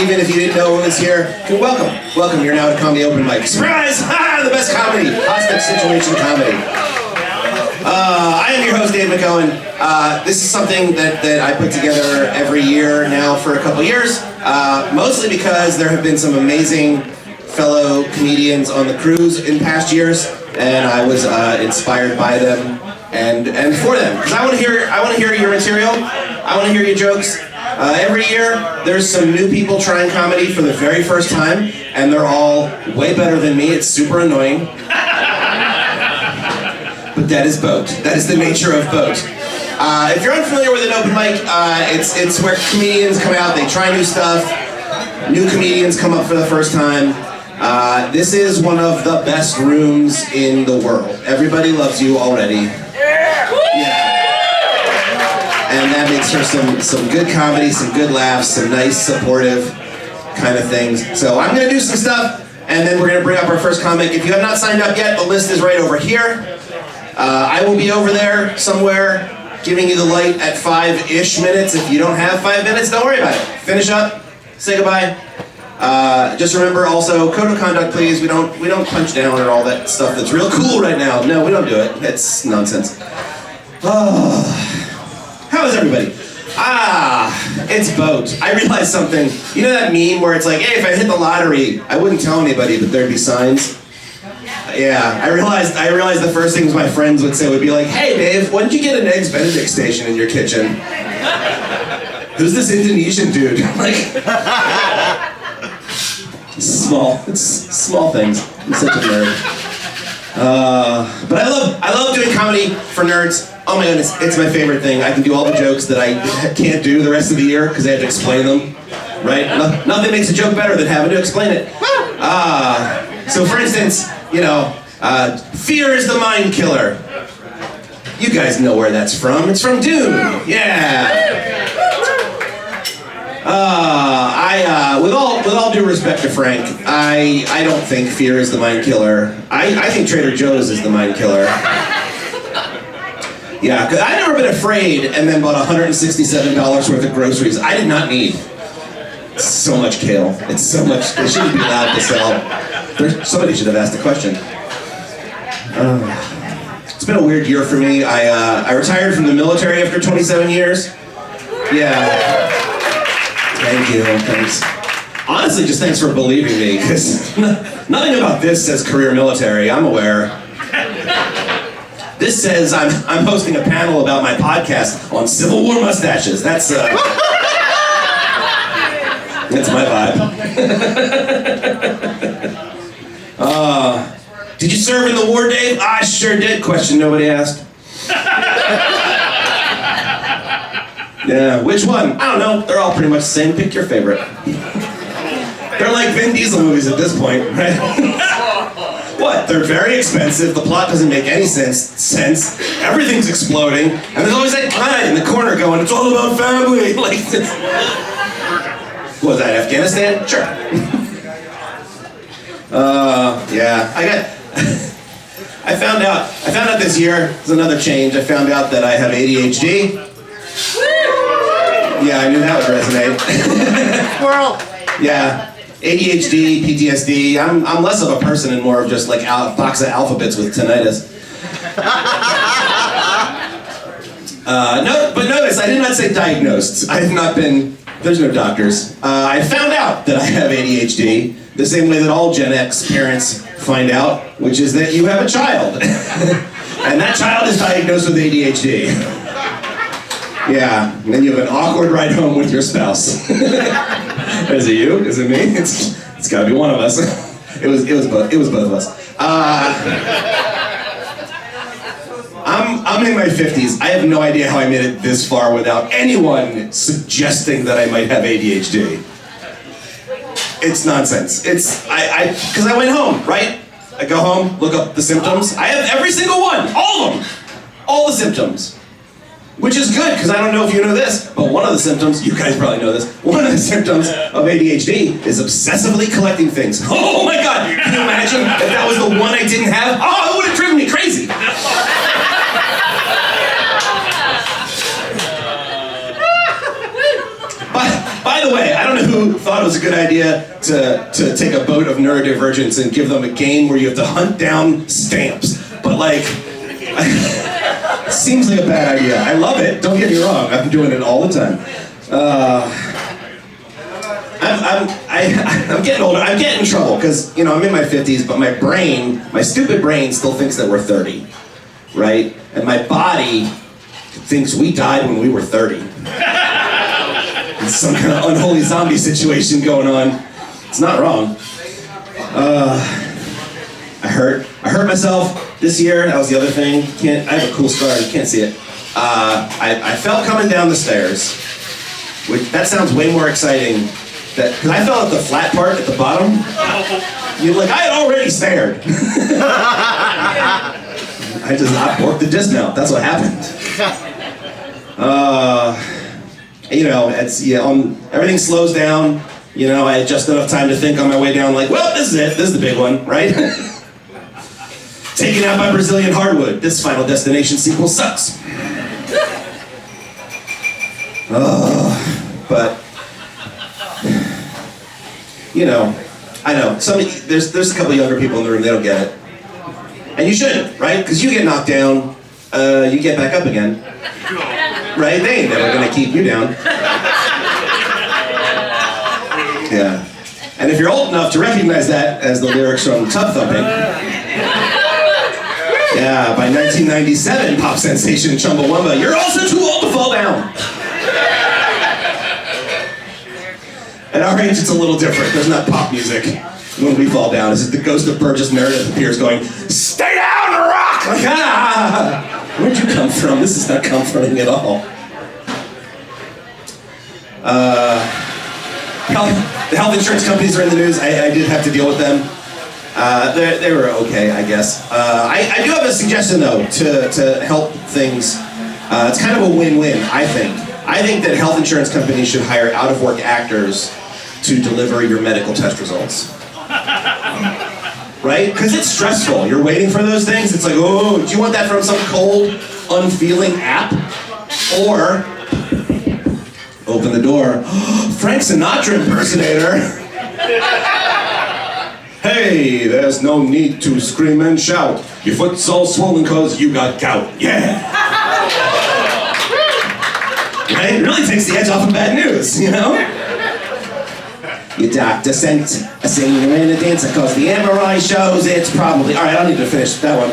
even if you didn't know who was here, welcome. You're now at Comedy Open Mic. Surprise! The best comedy, hostage situation comedy. I am your host, Dave McOwen. This is something that I put together every year now for a couple years, mostly because there have been some amazing fellow comedians on the cruise in past years, and I was inspired by them and for them, because I want to hear your material. I want to hear your jokes. Every year, there's some new people trying comedy for the very first time, and they're all way better than me. It's super annoying. But that is boat. That is the nature of boat. If you're unfamiliar with an open mic, it's where comedians come out, they try new stuff, new comedians come up for the first time. This is one of the best rooms in the world. Everybody loves you already. Yeah. And that makes for some good comedy, some good laughs, some nice, supportive kind of things. So I'm going to do some stuff, and then we're going to bring up our first comic. If you have not signed up yet, the list is right over here. I will be over there somewhere giving you the light at 5-ish minutes. If you don't have 5 minutes, don't worry about it. Finish up, say goodbye. Just remember also, code of conduct, please. We don't punch down or all that stuff that's real cool right now. No, we don't do it. It's nonsense. Oh. How is everybody? It's boat. I realized something. You know that meme where it's like, hey, if I hit the lottery, I wouldn't tell anybody, but there'd be signs? Yeah, I realized the first things my friends would say would be like, hey Dave, when did you get an Eggs Benedict station in your kitchen? Who's this Indonesian dude? Like, it's small things. I'm such a nerd. But I love doing comedy for nerds. Oh my goodness, it's my favorite thing. I can do all the jokes that I can't do the rest of the year because I have to explain them, right? Nothing makes a joke better than having to explain it. So for instance, fear is the mind killer. You guys know where that's from. It's from Dune. Yeah. With all due respect to Frank, I don't think fear is the mind killer. I think Trader Joe's is the mind killer. Yeah, because I've never been afraid and then bought $167 worth of groceries. I did not need so much kale. It's so much. They shouldn't be allowed to sell. Somebody should have asked the question. It's been a weird year for me. I retired from the military after 27 years. Yeah. Thank you. Thanks. Honestly, just thanks for believing me, because nothing about this says career military. I'm aware. This says I'm hosting a panel about my podcast on Civil War mustaches. That's my vibe. Did you serve in the war, Dave? I sure did. Question nobody asked. Yeah, which one? I don't know. They're all pretty much the same. Pick your favorite. They're like Vin Diesel movies at this point, right? What? They're very expensive. The plot doesn't make any sense. Everything's exploding, and there's always that guy in the corner going, "It's all about family." Like, what was that? Afghanistan? Sure. Yeah. I found out this year. There's another change. I found out that I have ADHD. Yeah, I knew that would resonate. Squirrel. Yeah. ADHD, PTSD. I'm less of a person and more of just like a box of alphabets with tinnitus. But notice I did not say diagnosed. I have not been. There's no doctors. I found out that I have ADHD the same way that all Gen X parents find out, which is that you have a child, and that child is diagnosed with ADHD. Yeah, and then you have an awkward ride home with your spouse. Is it you? Is it me? It's got to be one of us. It was both of us. I'm in my 50s. I have no idea how I made it this far without anyone suggesting that I might have ADHD. It's nonsense. Because I went home, right? I go home, look up the symptoms. I have every single one, all of them, all the symptoms. Which is good, because I don't know if you know this, but one of the symptoms, you guys probably know this, one of the symptoms of ADHD is obsessively collecting things. Oh my God, can you imagine if that was the one I didn't have? Oh, it would have driven me crazy. By the way, I don't know who thought it was a good idea to take a boat of neurodivergents and give them a game where you have to hunt down stamps. But like, seems like a bad idea. I love it, don't get me wrong, I'm doing it all the time. I'm getting older, I'm getting in trouble, because, you know, I'm in my 50s, but my brain, my stupid brain still thinks that we're 30, right? And my body thinks we died when we were 30. It's some kind of unholy zombie situation going on. It's not wrong. I hurt myself this year. That was the other thing. I have a cool scar. You can't see it. I fell coming down the stairs. That sounds way more exciting. Because I fell at the flat part at the bottom. You're like, I had already stared. I borked the disc now. That's what happened. You know, everything slows down. You know, I had just enough time to think on my way down, like, well, this is it. This is the big one, right? Taken out by Brazilian hardwood. This Final Destination sequel sucks. But, you know, I know. There's a couple younger people in the room, they don't get it. And you shouldn't, right? Because you get knocked down, you get back up again. Right? They ain't never gonna keep you down. Yeah. And if you're old enough to recognize that as the lyrics from Tub Thumping, yeah, by 1997, pop sensation Chumbawamba, you're also too old to fall down. At our age, it's a little different. There's not pop music when we fall down. It's just the ghost of Burgess Meredith appears going, stay down, rock! Like, ah! Where'd you come from? This is not comforting at all. The health insurance companies are in the news. I did have to deal with them. They were okay, I guess. I do have a suggestion, though, to help things. It's kind of a win-win, I think. I think that health insurance companies should hire out-of-work actors to deliver your medical test results. Right? Because it's stressful. You're waiting for those things. It's like, oh, do you want that from some cold, unfeeling app? Or, open the door, Frank Sinatra impersonator. Hey, there's no need to scream and shout. Your foot's all swollen cause you got gout. Yeah! Right? It really takes the edge off of bad news, you know? Your doctor sent a singer and a dancer cause the MRI shows it's probably... All right, I don't need to finish that one.